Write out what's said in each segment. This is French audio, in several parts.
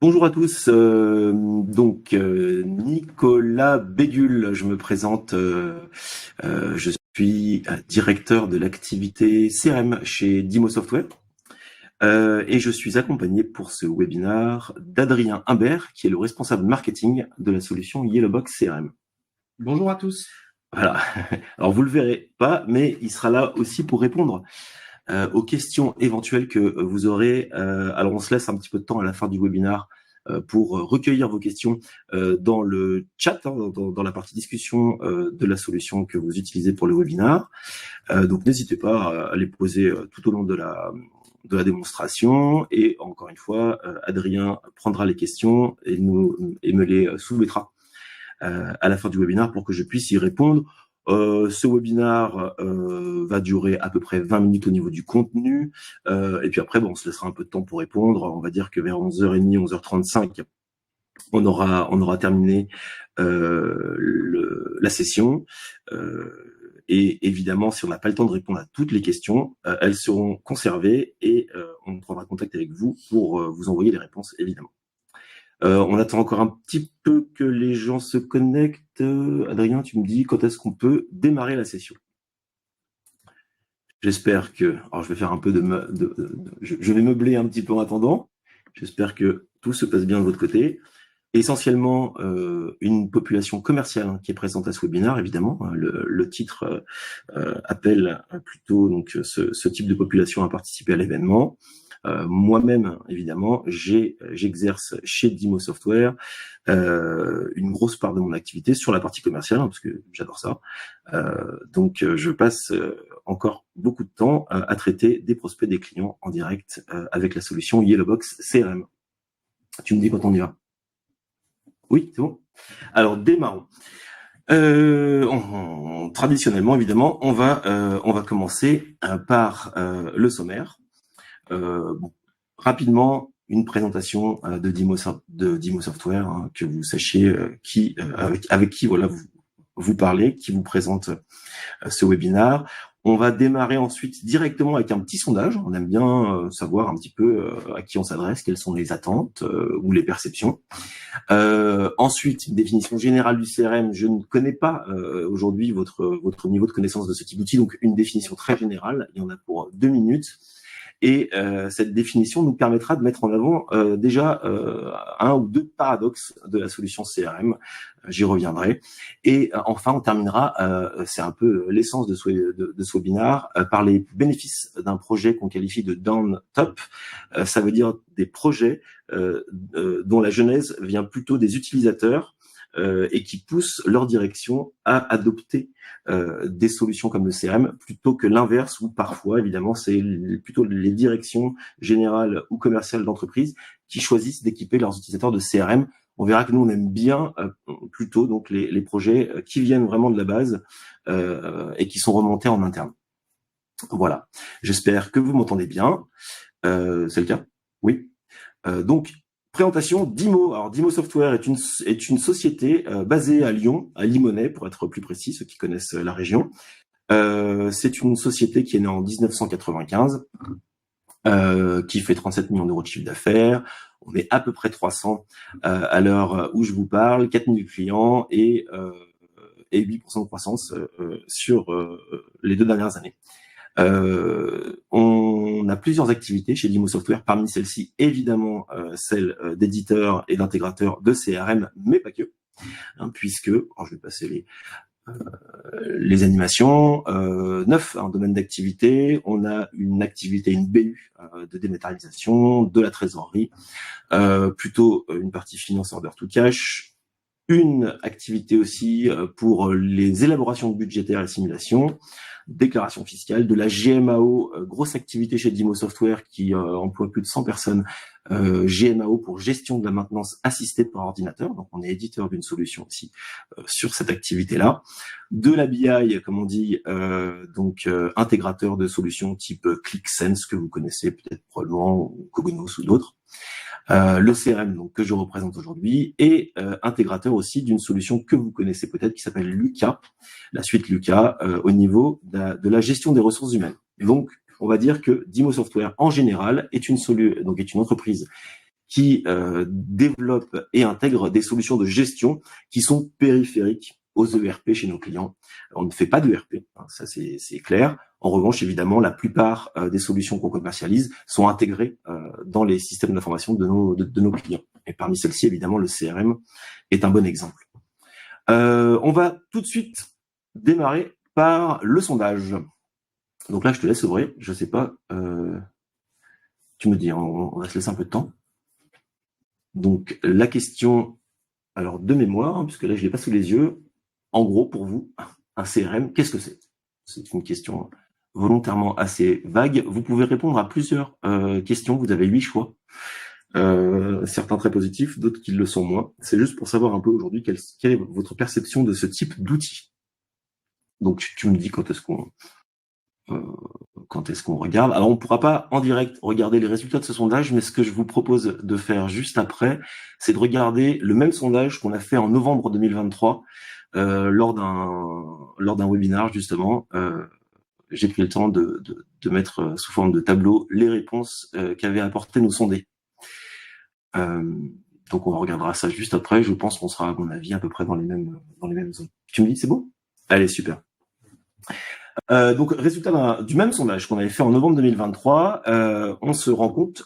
Bonjour à tous, Nicolas Bégul, je me présente, je suis directeur de l'activité CRM chez Dimo Software et je suis accompagné pour ce webinaire d'Adrien Imbert qui est le responsable marketing de la solution Yellowbox CRM. Bonjour à tous. Voilà, alors vous le verrez pas, mais il sera là aussi pour répondre aux questions éventuelles que vous aurez. Alors on se laisse un petit peu de temps à la fin du webinaire pour recueillir vos questions dans le chat, dans la partie discussion de la solution que vous utilisez pour le webinaire. Donc n'hésitez pas à les poser tout au long de la démonstration. Et encore une fois, Adrien prendra les questions et me les soumettra à la fin du webinaire pour que je puisse y répondre. Ce webinaire va durer à peu près 20 minutes au niveau du contenu. Et puis après, on se laissera un peu de temps pour répondre. On va dire que vers 11h30, 11h35, on aura terminé la session. Et évidemment, si on n'a pas le temps de répondre à toutes les questions, elles seront conservées et on prendra contact avec vous pour vous envoyer les réponses, évidemment. On attend encore un petit peu que les gens se connectent. Adrien, tu me dis quand est-ce qu'on peut démarrer la session? J'espère que... Alors, je vais faire un peu je vais meubler un petit peu en attendant. J'espère que tout se passe bien de votre côté. Essentiellement, une population commerciale qui est présente à ce webinaire, évidemment. Le titre appelle plutôt donc ce type de population à participer à l'événement. Moi-même, évidemment, j'exerce chez Dimo Software une grosse part de mon activité sur la partie commerciale, parce que j'adore ça. Donc, je passe encore beaucoup de temps à traiter des prospects, des clients en direct avec la solution Yellowbox CRM. Tu me dis quand on y va? Oui, c'est bon. Alors, démarrons. Traditionnellement, évidemment, on va commencer par le sommaire. Rapidement, une présentation de Dimo Software, hein, que vous sachiez avec qui voilà vous parlez, qui vous présente ce webinaire. On va démarrer ensuite directement avec un petit sondage. On aime bien savoir un petit peu à qui on s'adresse, quelles sont les attentes ou les perceptions. Ensuite, une définition générale du CRM. Je ne connais pas aujourd'hui votre niveau de connaissance de ce type d'outil, donc une définition très générale. Il y en a pour 2 minutes. Et cette définition nous permettra de mettre en avant déjà un ou deux paradoxes de la solution CRM. J'y reviendrai. Et enfin, on terminera, c'est un peu l'essence de ce webinaire, par les bénéfices d'un projet qu'on qualifie de down top. Ça veut dire des projets dont la genèse vient plutôt des utilisateurs et qui poussent leur direction à adopter des solutions comme le CRM plutôt que l'inverse, où parfois, évidemment, c'est plutôt les directions générales ou commerciales d'entreprise qui choisissent d'équiper leurs utilisateurs de CRM. On verra que nous, on aime bien plutôt donc les projets qui viennent vraiment de la base et qui sont remontés en interne. Voilà. J'espère que vous m'entendez bien. C'est le cas? Oui. Donc, présentation Dimo. Alors, Dimo Software est une société basée à Lyon, à Limonest, pour être plus précis, ceux qui connaissent la région. C'est une société qui est née en 1995, qui fait 37 millions d'euros de chiffre d'affaires. On est à peu près 300 à l'heure où je vous parle, 4000 clients et 8% de croissance sur les 2 dernières années. On a plusieurs activités chez Dimo Software, parmi celles-ci évidemment celle d'éditeur et d'intégrateur de CRM, mais pas que, hein, puisque, alors je vais passer les animations, 9 en domaine d'activité. On a une activité, une BU de dématérialisation, de la trésorerie, plutôt une partie finance order to cash, une activité aussi pour les élaborations budgétaires et simulations, déclaration fiscale, de la GMAO, grosse activité chez Dimo Software qui emploie plus de 100 personnes, GMAO pour gestion de la maintenance assistée par ordinateur, donc on est éditeur d'une solution aussi sur cette activité-là, de la BI, comme on dit, donc intégrateur de solutions type ClickSense que vous connaissez peut-être probablement, ou Cognos ou d'autres, le CRM donc, que je représente aujourd'hui, et intégrateur aussi d'une solution que vous connaissez peut-être qui s'appelle Luca, la suite Luca, au niveau de la gestion des ressources humaines. Donc, on va dire que Dimo Software en général est une entreprise qui développe et intègre des solutions de gestion qui sont périphériques aux ERP chez nos clients. On ne fait pas d'ERP, hein, ça c'est clair. En revanche, évidemment, la plupart des solutions qu'on commercialise sont intégrées dans les systèmes d'information de nos clients. Et parmi celles-ci, évidemment, le CRM est un bon exemple. On va tout de suite démarrer par le sondage. Donc là, je te laisse ouvrir. Je sais pas. Tu me dis, on va se laisser un peu de temps. Donc la question, alors de mémoire, hein, puisque là je l'ai pas sous les yeux. En gros, pour vous, un CRM, qu'est-ce que c'est? C'est une question volontairement assez vague. Vous pouvez répondre à plusieurs questions. Vous avez 8 choix. Certains très positifs, d'autres qui le sont moins. C'est juste pour savoir un peu aujourd'hui quelle est votre perception de ce type d'outil. Donc tu me dis quand est-ce qu'on regarde. Alors on pourra pas en direct regarder les résultats de ce sondage, mais ce que je vous propose de faire juste après, c'est de regarder le même sondage qu'on a fait en novembre 2023 lors d'un webinar justement. J'ai pris le temps de mettre sous forme de tableau les réponses qu'avaient apporté nos sondés. Donc on regardera ça juste après. Je pense qu'on sera, à mon avis, à peu près dans les mêmes zones. Tu me dis c'est bon? Allez, super. Donc résultat du même sondage qu'on avait fait en novembre 2023, on se rend compte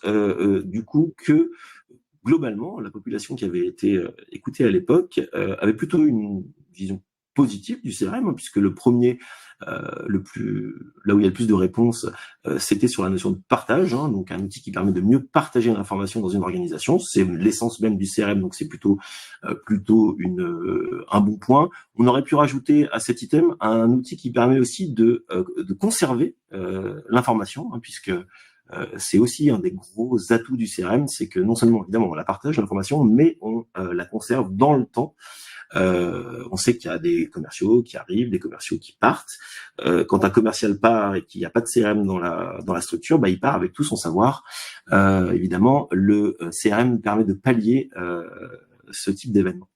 du coup que globalement la population qui avait été écoutée à l'époque avait plutôt une vision positive du CRM, puisque le premier là où il y a le plus de réponses, c'était sur la notion de partage, hein, donc un outil qui permet de mieux partager l'information dans une organisation. C'est l'essence même du CRM, donc c'est plutôt un bon point. On aurait pu rajouter à cet item un outil qui permet aussi de conserver l'information, hein, puisque c'est aussi un des gros atouts du CRM, c'est que non seulement évidemment on la partage l'information, mais on la conserve dans le temps. On sait qu'il y a des commerciaux qui arrivent, des commerciaux qui partent. Quand un commercial part et qu'il n'y a pas de CRM dans la structure, il part avec tout son savoir. Évidemment, le CRM permet de pallier ce type d'événement.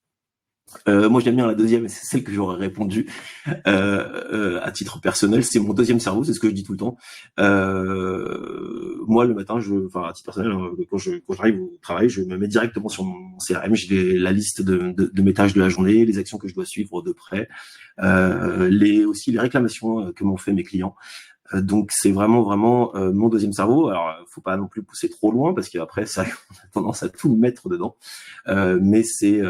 Moi j'aime bien la deuxième, et c'est celle que j'aurais répondu à titre personnel. C'est mon deuxième cerveau, c'est ce que je dis tout le temps. Moi le matin, à titre personnel, quand j'arrive au travail, je me mets directement sur mon CRM. J'ai la liste de mes tâches de la journée, les actions que je dois suivre de près, aussi les réclamations que m'ont fait mes clients. Donc c'est vraiment mon deuxième cerveau. Alors faut pas non plus pousser trop loin parce qu'après ça on a tendance à tout mettre dedans. Mais c'est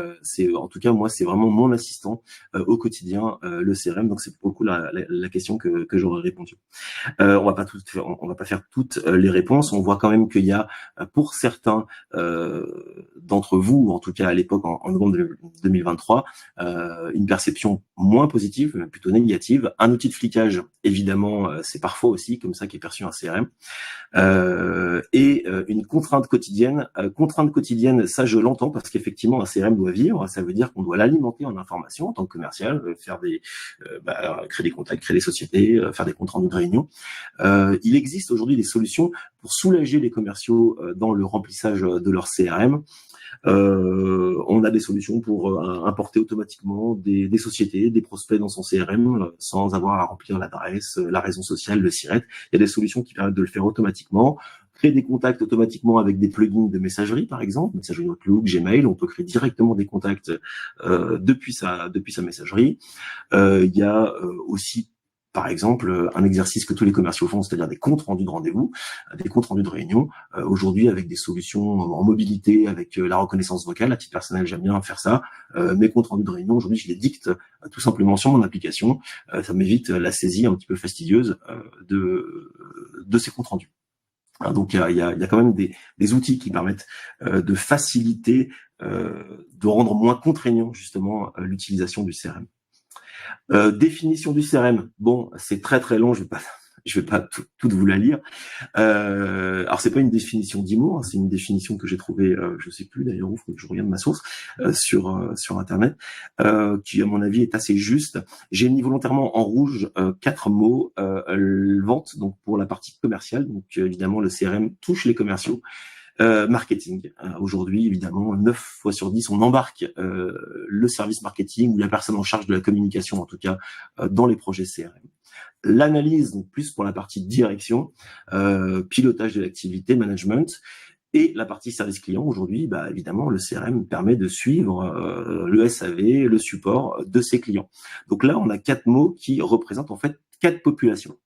en tout cas moi c'est vraiment mon assistant au quotidien, le CRM. Donc c'est beaucoup la question que j'aurais répondu. On va pas faire toutes les réponses. On voit quand même qu'il y a pour certains d'entre vous, en tout cas à l'époque en novembre 2023, une perception moins positive, mais plutôt négative. Un outil de flicage, évidemment, c'est parfois aussi comme ça qu'est perçu un CRM. Et une contrainte quotidienne. Contrainte quotidienne, ça je l'entends parce qu'effectivement un CRM doit vivre. Ça veut dire qu'on doit l'alimenter en information en tant que commercial, faire créer des contacts, créer des sociétés, faire des comptes rendus de réunion. Il existe aujourd'hui des solutions pour soulager les commerciaux dans le remplissage de leur CRM. On a des solutions pour importer automatiquement des sociétés, des prospects dans son CRM sans avoir à remplir l'adresse, la raison sociale, le SIRET. Il y a des solutions qui permettent de le faire automatiquement. Créer des contacts automatiquement avec des plugins de messagerie, par exemple, messagerie Outlook, Gmail. On peut créer directement des contacts depuis sa messagerie. Il y a aussi par exemple, un exercice que tous les commerciaux font, c'est-à-dire des comptes rendus de rendez-vous, des comptes rendus de réunion. Aujourd'hui, avec des solutions en mobilité, avec la reconnaissance vocale, à titre personnel, j'aime bien faire ça. Mes comptes rendus de réunion, aujourd'hui, je les dicte tout simplement sur mon application. Ça m'évite la saisie un petit peu fastidieuse de ces comptes rendus. Donc, il y a quand même des outils qui permettent de faciliter, de rendre moins contraignant justement l'utilisation du CRM. Définition du CRM. Bon, c'est très très long. Je vais pas tout vous la lire. Alors c'est pas une définition d'IMO, hein, c'est une définition que j'ai trouvée, je sais plus d'ailleurs où, faut que je regarde ma source sur internet, qui à mon avis est assez juste. J'ai mis volontairement en rouge 4 mots vente, donc pour la partie commerciale. Donc évidemment le CRM touche les commerciaux. Marketing. Aujourd'hui, évidemment, 9 fois sur 10, on embarque le service marketing ou la personne en charge de la communication, en tout cas, dans les projets CRM. L'analyse, donc plus pour la partie direction, pilotage de l'activité, management, Et la partie service client, aujourd'hui, bah, évidemment, le CRM permet de suivre le SAV, le support de ses clients. Donc là, on a 4 mots qui représentent en fait 4 populations.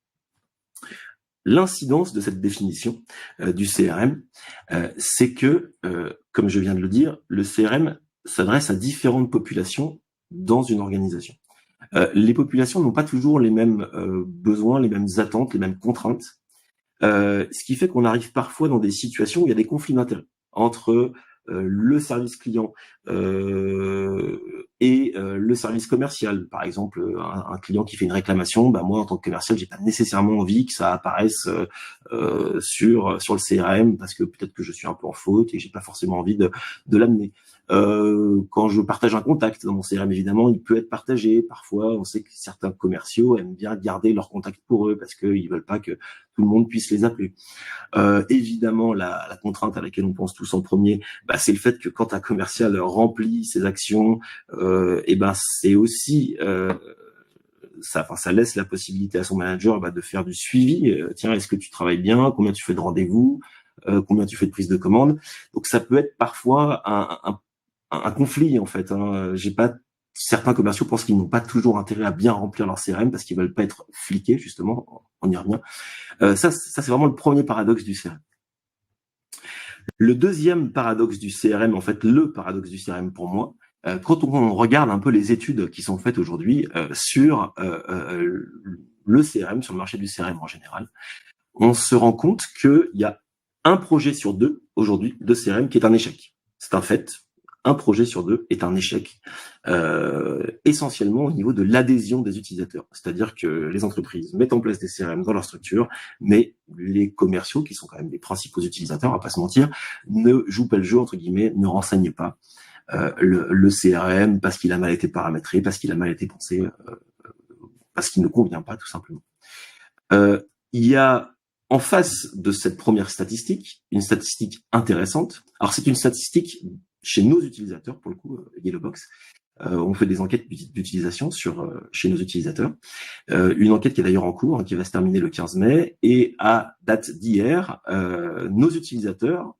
L'incidence de cette définition du CRM, c'est que, comme je viens de le dire, le CRM s'adresse à différentes populations dans une organisation. Les populations n'ont pas toujours les mêmes besoins, les mêmes attentes, les mêmes contraintes. Ce qui fait qu'on arrive parfois dans des situations où il y a des conflits d'intérêts entre le service client et le service commercial. Par exemple, un client qui fait une réclamation, bah moi en tant que commercial, j'ai pas nécessairement envie que ça apparaisse sur le CRM parce que peut-être que je suis un peu en faute et j'ai pas forcément envie de l'amener. Quand je partage un contact dans mon CRM, évidemment, il peut être partagé. Parfois, on sait que certains commerciaux aiment bien garder leur contact pour eux parce qu'ils veulent pas que tout le monde puisse les appeler. Évidemment, la contrainte à laquelle on pense tous en premier, bah, c'est le fait que quand un commercial remplit ses actions, et ben c'est aussi ça laisse la possibilité à son manager de faire du suivi. Tiens, est-ce que tu travailles bien? Combien tu fais de rendez-vous? Combien tu fais de prise de commande? Donc ça peut être parfois un conflit en fait. J'ai pas Certains commerciaux pensent qu'ils n'ont pas toujours intérêt à bien remplir leur CRM parce qu'ils veulent pas être fliqués, justement. On y revient. Ça c'est vraiment le premier paradoxe du CRM. Le deuxième paradoxe du CRM, en fait, le paradoxe du CRM pour moi, quand on regarde un peu les études qui sont faites aujourd'hui sur le CRM, sur le marché du CRM en général, on se rend compte qu'il y a un projet sur deux aujourd'hui de CRM qui est un échec. C'est un fait. Un projet sur deux est un échec, essentiellement au niveau de l'adhésion des utilisateurs. C'est-à-dire que les entreprises mettent en place des CRM dans leur structure, mais les commerciaux, qui sont quand même les principaux utilisateurs, on va pas se mentir, ne jouent pas le jeu, entre guillemets, ne renseignent pas le CRM parce qu'il a mal été paramétré, parce qu'il a mal été pensé, parce qu'il ne convient pas, tout simplement. Il y a en face de cette première statistique, une statistique intéressante. Alors c'est une statistique chez nos utilisateurs, pour le coup, Yellowbox. On fait des enquêtes d'utilisation chez nos utilisateurs. Une enquête qui est d'ailleurs en cours, qui va se terminer le 15 mai. Et à date d'hier, nos utilisateurs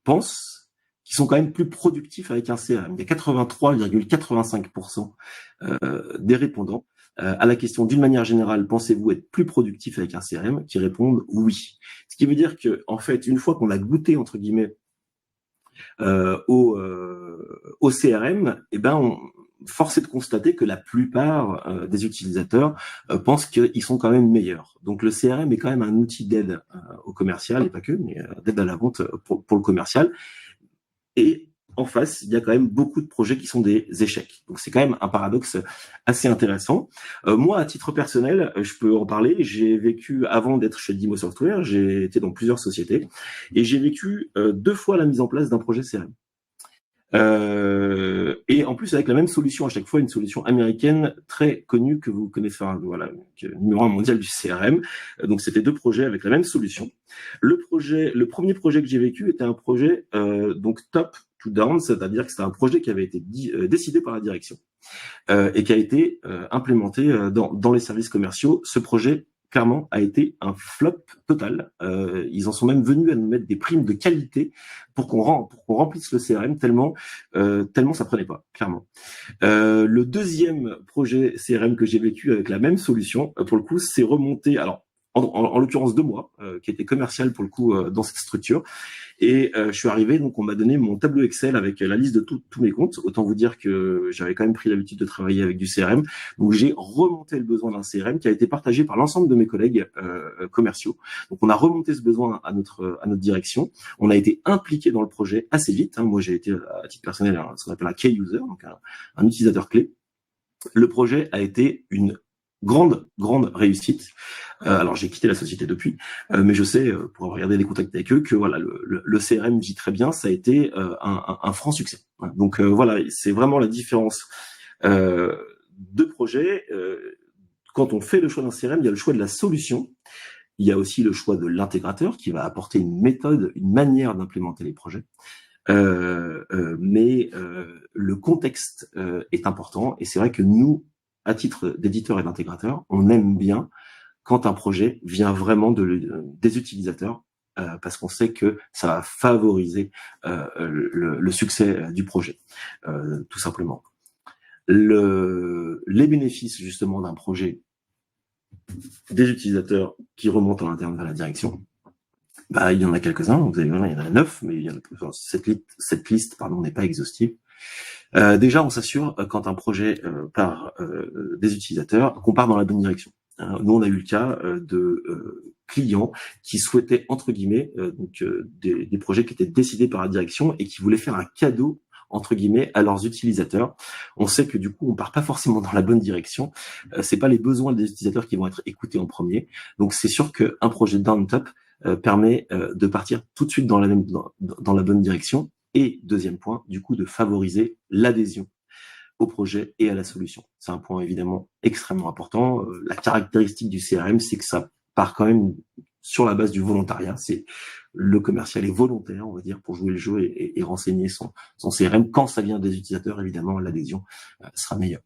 pensent qu'ils sont quand même plus productifs avec un CRM. Il y a 83,85% des répondants à la question d'une manière générale, pensez-vous être plus productif avec un CRM, qui répondent oui. Ce qui veut dire que, en fait, une fois qu'on a goûté, entre guillemets, au CRM, force est de constater que la plupart des utilisateurs pensent qu'ils sont quand même meilleurs. Donc le CRM est quand même un outil d'aide au commercial, et pas que, mais d'aide à la vente pour le commercial. Et en face, il y a quand même beaucoup de projets qui sont des échecs. Donc c'est quand même un paradoxe assez intéressant. Moi, à titre personnel, je peux en parler. J'ai vécu, avant d'être chez Dimo Software, j'ai été dans plusieurs sociétés et j'ai vécu 2 fois la mise en place d'un projet CRM. Et en plus avec la même solution à chaque fois, une solution américaine très connue que vous connaissez, voilà, numéro 1 mondial du CRM. Donc c'était 2 projets avec la même solution. Le premier projet que j'ai vécu était un projet donc top to down, c'est-à-dire que c'était un projet qui avait été décidé par la direction et qui a été implémenté dans les services commerciaux. Ce projet clairement a été un flop total. Ils en sont même venus à nous mettre des primes de qualité pour qu'on remplisse le CRM tellement ça prenait pas, clairement. Le deuxième projet CRM que j'ai vécu avec la même solution, pour le coup, c'est remonté, alors en l'occurrence 2 mois, qui était commercial pour le coup dans cette structure. Et je suis arrivé, donc on m'a donné mon tableau Excel avec la liste de tous mes comptes. Autant vous dire que j'avais quand même pris l'habitude de travailler avec du CRM. Donc j'ai remonté le besoin d'un CRM qui a été partagé par l'ensemble de mes collègues commerciaux. Donc on a remonté ce besoin à notre direction. On a été impliqué dans le projet assez vite. Moi j'ai été à titre personnel ce qu'on appelle un key user, donc un utilisateur clé. Le projet a été une grande réussite. Alors j'ai quitté la société depuis, mais je sais, pour avoir regardé des contacts avec eux, que voilà, le CRM vit très bien, ça a été un franc succès. Donc voilà, c'est vraiment la différence de projet. Quand on fait le choix d'un CRM, il y a le choix de la solution, il y a aussi le choix de l'intégrateur qui va apporter une méthode, une manière d'implémenter les projets. Mais le contexte est important, et c'est vrai que nous, à titre d'éditeur et d'intégrateur, on aime bien quand un projet vient vraiment des utilisateurs parce qu'on sait que ça va favoriser le succès du projet, tout simplement. Les bénéfices justement d'un projet des utilisateurs qui remontent en interne vers la direction, il y en a quelques-uns, vous allez voir, il y en a 9, mais cette liste n'est pas exhaustive. Déjà, on s'assure quand un projet part des utilisateurs qu'on part dans la bonne direction. Nous, on a eu le cas de clients qui souhaitaient, entre guillemets, des projets qui étaient décidés par la direction et qui voulaient faire un cadeau, entre guillemets, à leurs utilisateurs. On sait que du coup, on part pas forcément dans la bonne direction. C'est pas les besoins des utilisateurs qui vont être écoutés en premier. Donc, c'est sûr qu'un projet down top permet de partir tout de suite dans la bonne direction. Et deuxième point, du coup, de favoriser l'adhésion au projet et à la solution. C'est un point évidemment extrêmement important. La caractéristique du CRM, c'est que ça part quand même sur la base du volontariat. C'est le commercial est volontaire, on va dire, pour jouer le jeu et renseigner son CRM. Quand ça vient des utilisateurs, évidemment, l'adhésion sera meilleure.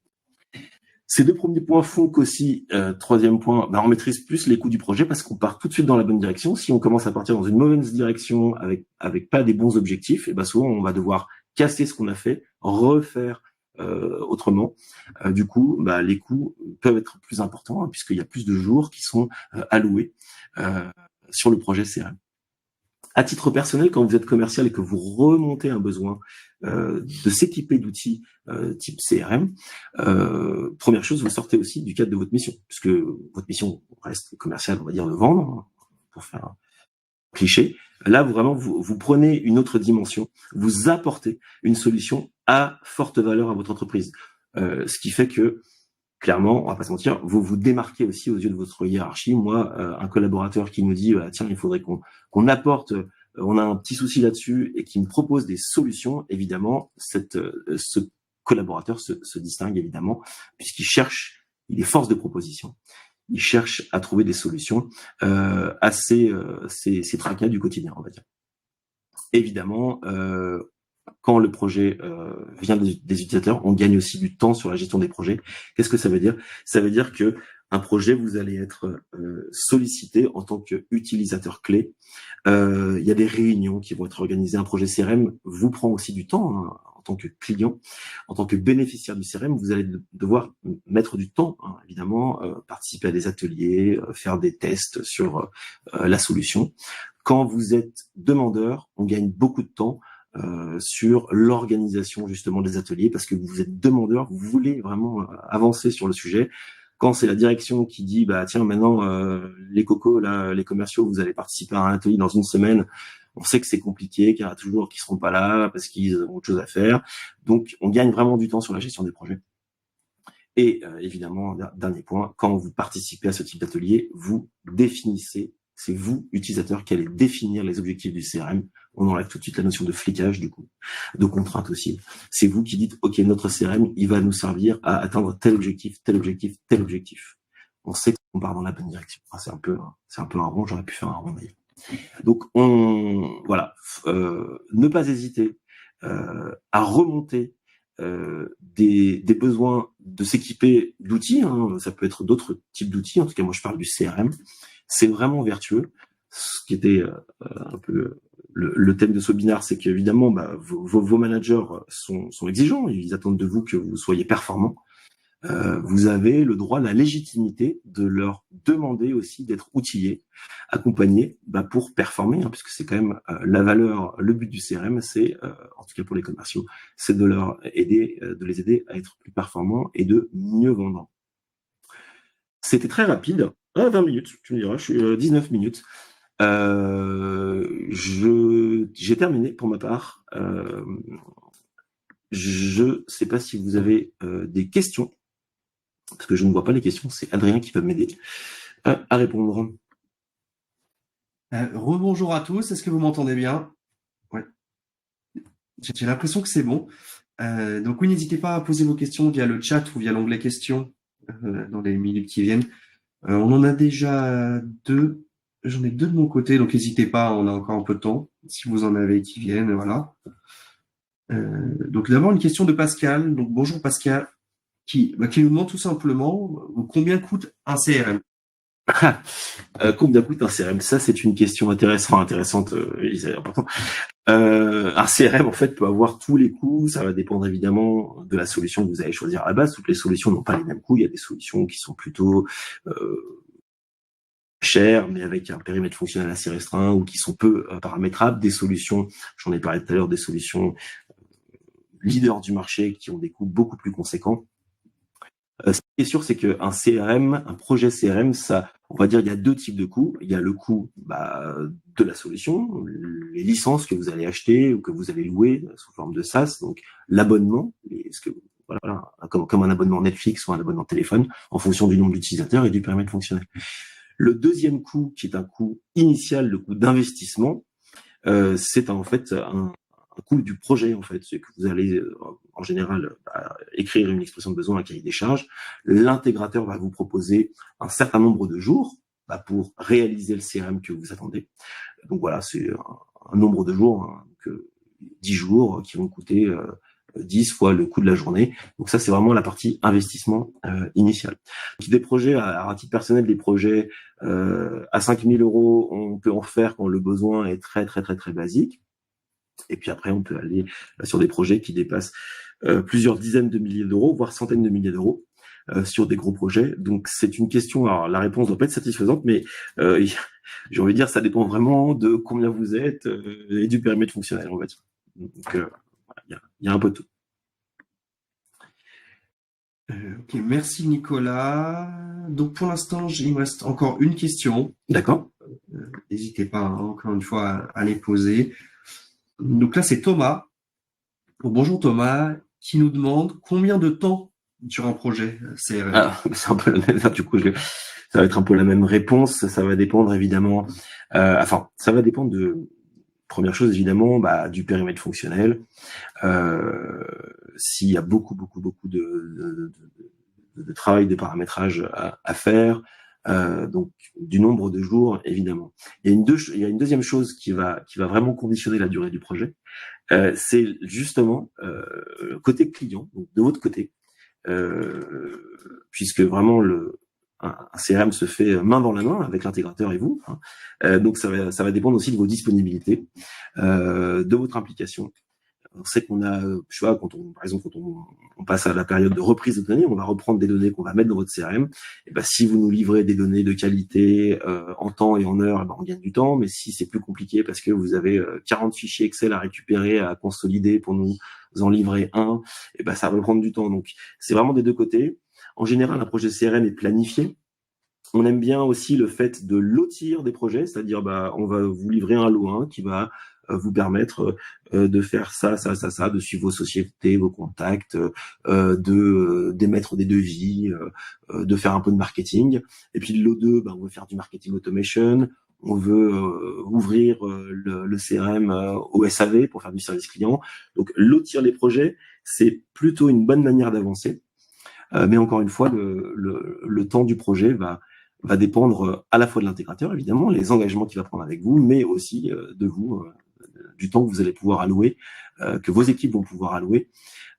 Ces deux premiers points font qu'aussi, troisième point, on maîtrise plus les coûts du projet parce qu'on part tout de suite dans la bonne direction. Si on commence à partir dans une mauvaise direction avec pas des bons objectifs, et souvent on va devoir casser ce qu'on a fait, refaire autrement. Du coup, les coûts peuvent être plus importants puisqu'il y a plus de jours qui sont alloués sur le projet CRM. À titre personnel, quand vous êtes commercial et que vous remontez un besoin de s'équiper d'outils type CRM, première chose, vous sortez aussi du cadre de votre mission, puisque votre mission reste commerciale, on va dire, de vendre, pour faire un cliché. Là, vous prenez une autre dimension, vous apportez une solution à forte valeur à votre entreprise. Ce qui fait que, clairement, on va pas se mentir, vous vous démarquez aussi aux yeux de votre hiérarchie. Moi, un collaborateur qui nous dit tiens, il faudrait qu'on apporte, on a un petit souci là-dessus, et qui me propose des solutions, évidemment, ce collaborateur se distingue évidemment, puisqu'il cherche, il est force de proposition. Il cherche à trouver des solutions à ces tracas du quotidien, on va dire. Évidemment, quand le projet vient des utilisateurs, on gagne aussi du temps sur la gestion des projets. Qu'est-ce que ça veut dire? Ça veut dire que un projet, vous allez être sollicité en tant qu'utilisateur clé. Il y a des réunions qui vont être organisées. Un projet CRM vous prend aussi du temps en tant que client, en tant que bénéficiaire du CRM. Vous allez devoir mettre du temps, évidemment, participer à des ateliers, faire des tests sur la solution. Quand vous êtes demandeur, on gagne beaucoup de temps sur l'organisation justement des ateliers parce que vous êtes demandeur, vous voulez vraiment avancer sur le sujet. Quand c'est la direction qui dit tiens, maintenant les cocos là, les commerciaux, vous allez participer à un atelier dans une semaine, on sait que c'est compliqué, qu'il y en a toujours qui seront pas là parce qu'ils ont autre chose à faire. Donc on gagne vraiment du temps sur la gestion des projets. Et évidemment, dernier point, quand vous participez à ce type d'atelier, vous définissez, c'est vous, utilisateur, qui allez définir les objectifs du CRM. On enlève tout de suite la notion de flicage, du coup, de contrainte aussi. C'est vous qui dites, OK, notre CRM, il va nous servir à atteindre tel objectif, tel objectif, tel objectif. On sait qu'on part dans la bonne direction. Enfin, c'est un peu un rond, j'aurais pu faire un rond d'ailleurs. Donc, ne pas hésiter à remonter des besoins de s'équiper d'outils, ça peut être d'autres types d'outils, en tout cas moi je parle du CRM, c'est vraiment vertueux. Ce qui était un peu le thème de ce webinaire, c'est qu'évidemment vos managers sont exigeants, ils attendent de vous que vous soyez performants. Vous avez le droit, la légitimité de leur demander aussi d'être outillés, accompagnés pour performer, puisque c'est quand même la valeur, le but du CRM, c'est, en tout cas pour les commerciaux, c'est de les aider à être plus performants et de mieux vendre. C'était très rapide, 20 minutes, tu me diras, je suis 19 minutes. J'ai terminé pour ma part. Je sais pas si vous avez des questions, parce que je ne vois pas les questions, c'est Adrien qui va m'aider à répondre. Rebonjour à tous, est-ce que vous m'entendez bien? Ouais. J'ai l'impression que c'est bon. Donc oui, n'hésitez pas à poser vos questions via le chat ou via l'onglet questions dans les minutes qui viennent. On en a déjà 2. J'en ai 2 de mon côté, donc n'hésitez pas, on a encore un peu de temps. Si vous en avez qui viennent, voilà. Donc d'abord une question de Pascal. Donc bonjour Pascal, qui nous demande tout simplement combien coûte un CRM. Combien coûte un CRM? Ça, c'est une question intéressante, importante. Un CRM, en fait, peut avoir tous les coûts. Ça va dépendre évidemment de la solution que vous allez choisir à la base. Toutes les solutions n'ont pas les mêmes coûts. Il y a des solutions qui sont plutôt chères, mais avec un périmètre fonctionnel assez restreint, ou qui sont peu paramétrables. Des solutions, j'en ai parlé tout à l'heure, des solutions leaders du marché qui ont des coûts beaucoup plus conséquents. Ce qui est sûr, c'est qu'un CRM, un projet CRM, ça, on va dire, il y a deux types de coûts. Il y a le coût de la solution, les licences que vous allez acheter ou que vous allez louer sous forme de SaaS, donc l'abonnement, voilà, comme un abonnement Netflix ou un abonnement téléphone, en fonction du nombre d'utilisateurs et du périmètre fonctionnel. Le deuxième coût, qui est un coût initial, le coût d'investissement, c'est en fait un coût du projet, en fait. C'est que vous allez, en général, écrire une expression de besoin, un cahier des charges. L'intégrateur va vous proposer un certain nombre de jours pour réaliser le CRM que vous attendez. Donc voilà, c'est un nombre de jours, que 10 jours qui vont coûter 10 fois le coût de la journée. Donc ça, c'est vraiment la partie investissement initial. Donc, des projets, à titre personnel, des projets à 5 000 €, on peut en faire quand le besoin est très, très, très, très basique. Et puis après, on peut aller sur des projets qui dépassent plusieurs dizaines de milliers d'euros, voire centaines de milliers d'euros sur des gros projets. Donc c'est une question, alors la réponse doit pas être satisfaisante, mais j'ai envie de dire, ça dépend vraiment de combien vous êtes et du périmètre fonctionnel, on va dire. Donc il y a un peu de tout. Ok, merci Nicolas. Donc pour l'instant, il me reste encore une question. D'accord. N'hésitez pas, encore une fois, à les poser. Donc là, c'est Thomas. Bonjour Thomas, qui nous demande combien de temps dure un projet CRM. Alors, c'est un peu la même, du coup, ça va être un peu la même réponse. Ça va dépendre évidemment, ça va dépendre de, première chose évidemment, du périmètre fonctionnel. S'il y a beaucoup de travail de paramétrage à faire, donc du nombre de jours évidemment. Il y a une deuxième chose qui va vraiment conditionner la durée du projet, c'est justement côté client, donc de votre côté, puisque vraiment un CRM se fait main dans la main avec l'intégrateur et vous, donc ça va dépendre aussi de vos disponibilités, de votre implication. On sait qu'on a, je vois, par exemple, quand on passe à la période de reprise de données, on va reprendre des données qu'on va mettre dans votre CRM. Et si vous nous livrez des données de qualité en temps et en heure, on gagne du temps. Mais si c'est plus compliqué parce que vous avez 40 fichiers Excel à récupérer, à consolider pour nous en livrer un, ça va prendre du temps. Donc c'est vraiment des deux côtés. En général, un projet CRM est planifié. On aime bien aussi le fait de lotir des projets, c'est-à-dire on va vous livrer un lot 1 qui va vous permettre de faire ça, de suivre vos sociétés, vos contacts, d'émettre des devis, de faire un peu de marketing. Et puis le lot 2, on veut faire du marketing automation, on veut ouvrir le CRM au SAV pour faire du service client. Donc lotir les projets, c'est plutôt une bonne manière d'avancer. Mais encore une fois, le temps du projet va dépendre à la fois de l'intégrateur, évidemment, les engagements qu'il va prendre avec vous, mais aussi de vous, du temps que vous allez pouvoir allouer, que vos équipes vont pouvoir allouer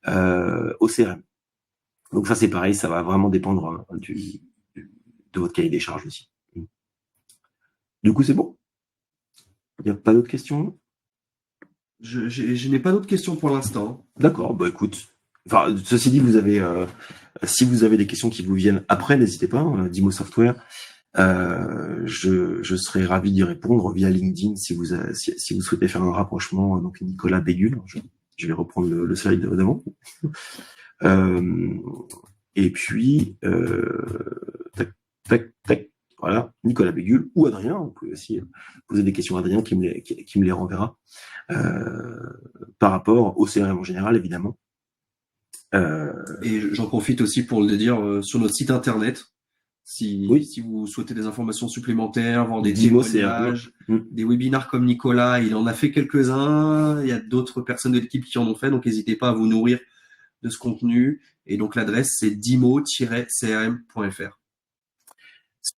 au CRM. Donc ça, c'est pareil, ça va vraiment dépendre de votre cahier des charges aussi. Du coup, c'est bon? Il n'y a pas d'autres questions? Je n'ai pas d'autres questions pour l'instant. D'accord, écoute. Ceci dit, si vous avez des questions qui vous viennent après, n'hésitez pas, Dimo Software. Je serais ravi d'y répondre via LinkedIn si vous souhaitez faire un rapprochement. Donc Nicolas Bégulle, je vais reprendre le slide d'avant. Et puis voilà, Nicolas Bégulle ou Adrien. Vous pouvez aussi poser des questions à Adrien qui me les renverra par rapport au CRM en général, évidemment. Et j'en profite aussi pour le dire sur notre site internet. Si vous souhaitez des informations supplémentaires, voir des témoignages, des webinars comme Nicolas, il en a fait quelques-uns. Il y a d'autres personnes de l'équipe qui en ont fait, donc n'hésitez pas à vous nourrir de ce contenu. Et donc l'adresse, c'est dimo-crm.fr.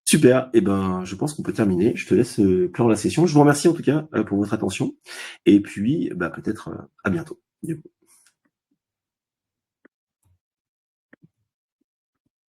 Super, je pense qu'on peut terminer. Je te laisse clore la session. Je vous remercie en tout cas pour votre attention. Et puis, peut-être à bientôt.